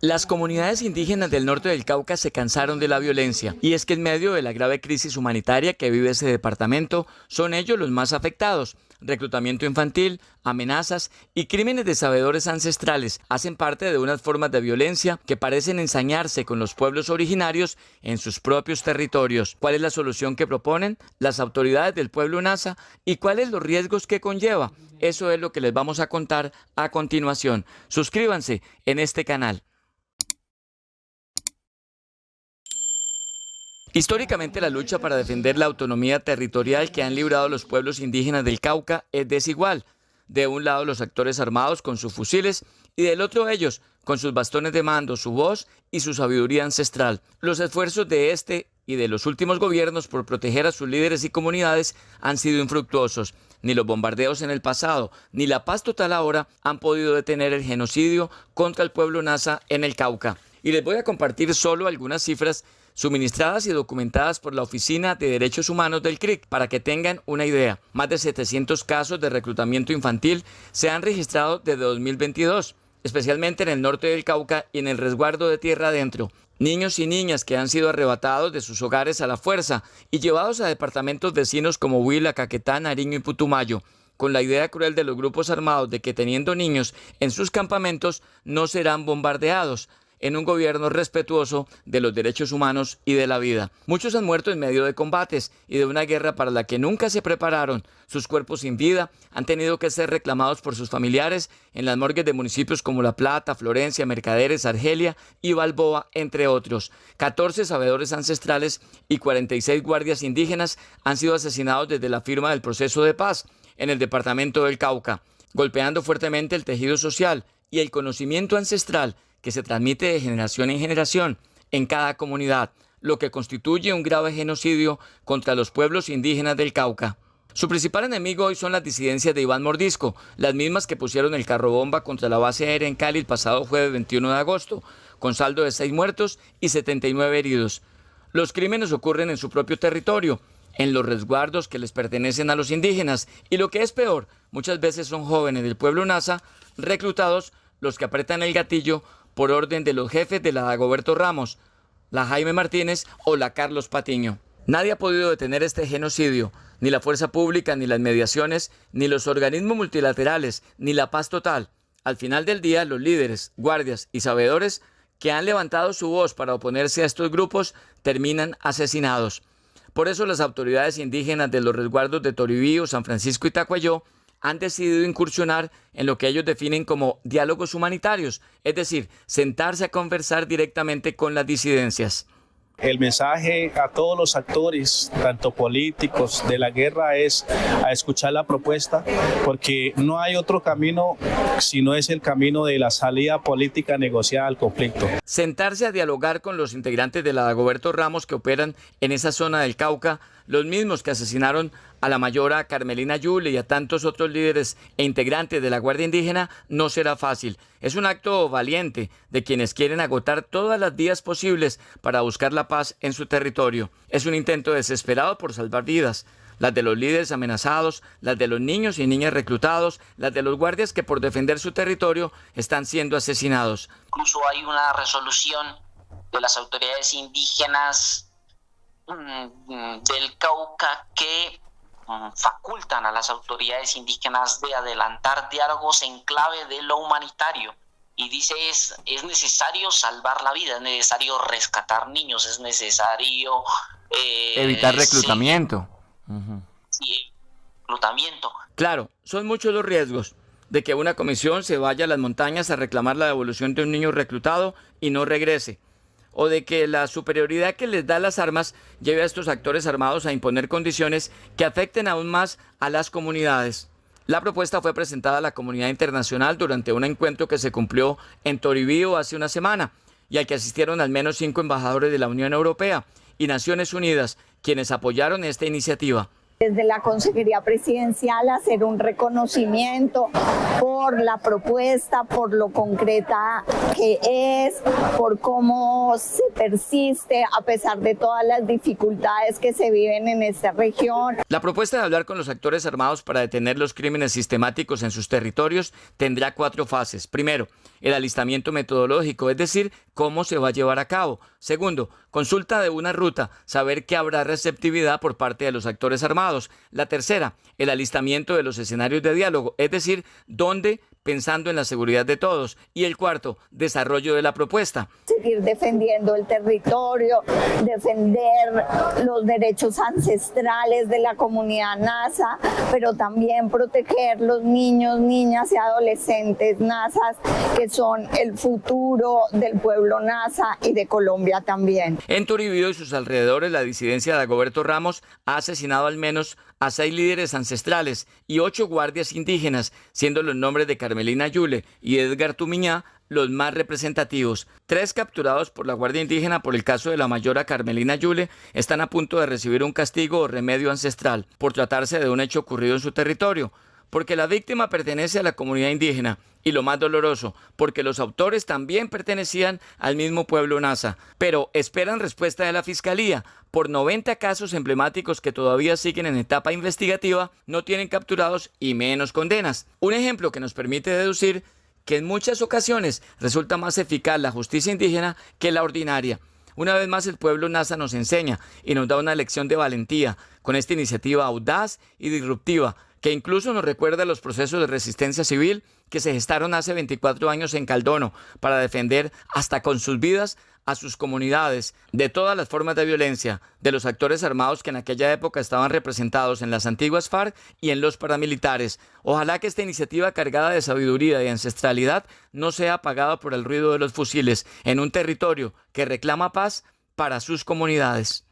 Las comunidades indígenas del norte del Cauca se cansaron de la violencia, y es que en medio de la grave crisis humanitaria que vive ese departamento, son ellos los más afectados. Reclutamiento infantil, amenazas y crímenes de sabedores ancestrales hacen parte de unas formas de violencia que parecen ensañarse con los pueblos originarios en sus propios territorios. ¿Cuál es la solución que proponen las autoridades del pueblo Nasa y cuáles los riesgos que conlleva? Eso es lo que les vamos a contar a continuación. Suscríbanse en este canal. Históricamente, la lucha para defender la autonomía territorial que han librado los pueblos indígenas del Cauca es desigual. De un lado los actores armados con sus fusiles y del otro ellos con sus bastones de mando, su voz y su sabiduría ancestral. Los esfuerzos de este y de los últimos gobiernos por proteger a sus líderes y comunidades han sido infructuosos. Ni los bombardeos en el pasado, ni la paz total ahora han podido detener el genocidio contra el pueblo Nasa en el Cauca. Y les voy a compartir solo algunas cifras suministradas y documentadas por la Oficina de Derechos Humanos del CRIC para que tengan una idea. Más de 700 casos de reclutamiento infantil se han registrado desde 2022, especialmente en el norte del Cauca y en el resguardo de tierra adentro. Niños y niñas que han sido arrebatados de sus hogares a la fuerza y llevados a departamentos vecinos como Huila, Caquetá, Nariño y Putumayo, con la idea cruel de los grupos armados de que teniendo niños en sus campamentos no serán bombardeados, en un gobierno respetuoso de los derechos humanos y de la vida. Muchos han muerto en medio de combates y de una guerra para la que nunca se prepararon. Sus cuerpos sin vida han tenido que ser reclamados por sus familiares en las morgues de municipios como La Plata, Florencia, Mercaderes, Argelia y Balboa, entre otros. 14 sabedores ancestrales y 46 guardias indígenas han sido asesinados desde la firma del proceso de paz en el departamento del Cauca, golpeando fuertemente el tejido social y el conocimiento ancestral que se transmite de generación en generación en cada comunidad, lo que constituye un grave genocidio contra los pueblos indígenas del Cauca. Su principal enemigo hoy son las disidencias de Iván Mordisco, las mismas que pusieron el carro bomba contra la base aérea en Cali el pasado jueves 21 de agosto, con saldo de 6 muertos y 79 heridos. Los crímenes ocurren en su propio territorio, en los resguardos que les pertenecen a los indígenas, y lo que es peor, muchas veces son jóvenes del pueblo Nasa reclutados los que apretan el gatillo por orden de los jefes de la Dagoberto Ramos, la Jaime Martínez o la Carlos Patiño. Nadie ha podido detener este genocidio, ni la fuerza pública, ni las mediaciones, ni los organismos multilaterales, ni la paz total. Al final del día, los líderes, guardias y sabedores que han levantado su voz para oponerse a estos grupos terminan asesinados. Por eso las autoridades indígenas de los resguardos de Toribío, San Francisco y Tacuayó han decidido incursionar en lo que ellos definen como diálogos humanitarios, es decir, sentarse a conversar directamente con las disidencias. El mensaje a todos los actores, tanto políticos de la guerra, es a escuchar la propuesta, porque no hay otro camino si no es el camino de la salida política negociada al conflicto. Sentarse a dialogar con los integrantes de la Dagoberto Ramos que operan en esa zona del Cauca, los mismos que asesinaron a la mayora Carmelina Yule y a tantos otros líderes e integrantes de la Guardia Indígena, no será fácil. Es un acto valiente de quienes quieren agotar todas las vías posibles para buscar la paz en su territorio. Es un intento desesperado por salvar vidas, las de los líderes amenazados, las de los niños y niñas reclutados, las de los guardias que por defender su territorio están siendo asesinados. Incluso hay una resolución de las autoridades indígenas del Cauca que facultan a las autoridades indígenas de adelantar diálogos en clave de lo humanitario. Y dice, es necesario salvar la vida, es necesario rescatar niños, es necesario evitar reclutamiento. Sí, reclutamiento. Claro, son muchos los riesgos de que una comisión se vaya a las montañas a reclamar la devolución de un niño reclutado y no regrese, o de que la superioridad que les da las armas lleve a estos actores armados a imponer condiciones que afecten aún más a las comunidades. La propuesta fue presentada a la comunidad internacional durante un encuentro que se cumplió en Toribío hace una semana y al que asistieron al menos 5 embajadores de la Unión Europea y Naciones Unidas, quienes apoyaron esta iniciativa. Desde la Consejería Presidencial hacer un reconocimiento por la propuesta, por lo concreta que es, por cómo se persiste a pesar de todas las dificultades que se viven en esta región. La propuesta de hablar con los actores armados para detener los crímenes sistemáticos en sus territorios tendrá 4 fases. Primero, el alistamiento metodológico, es decir, cómo se va a llevar a cabo. Segundo, consulta de una ruta, saber que habrá receptividad por parte de los actores armados. La tercera, el alistamiento de los escenarios de diálogo, es decir, dónde, pensando en la seguridad de todos. Y el cuarto, desarrollo de la propuesta. Seguir defendiendo el territorio, defender los derechos ancestrales de la comunidad nasa, pero también proteger los niños, niñas y adolescentes nasas, que son el futuro del pueblo nasa y de Colombia también. En Turibío y sus alrededores, la disidencia de Dagoberto Ramos ha asesinado al menos a 6 líderes ancestrales y 8 guardias indígenas, siendo los nombres de Carmelina Yule y Edgar Tumiñá los más representativos. 3 capturados por la Guardia Indígena por el caso de la mayora Carmelina Yule están a punto de recibir un castigo o remedio ancestral por tratarse de un hecho ocurrido en su territorio, porque la víctima pertenece a la comunidad indígena y lo más doloroso, porque los autores también pertenecían al mismo pueblo nasa, pero esperan respuesta de la Fiscalía. Por 90 casos emblemáticos que todavía siguen en etapa investigativa, no tienen capturados y menos condenas. Un ejemplo que nos permite deducir que en muchas ocasiones resulta más eficaz la justicia indígena que la ordinaria. Una vez más el pueblo nasa nos enseña y nos da una lección de valentía con esta iniciativa audaz y disruptiva, que incluso nos recuerda los procesos de resistencia civil que se gestaron hace 24 años en Caldono para defender hasta con sus vidas a sus comunidades de todas las formas de violencia de los actores armados que en aquella época estaban representados en las antiguas FARC y en los paramilitares. Ojalá que esta iniciativa cargada de sabiduría y ancestralidad no sea apagada por el ruido de los fusiles en un territorio que reclama paz para sus comunidades.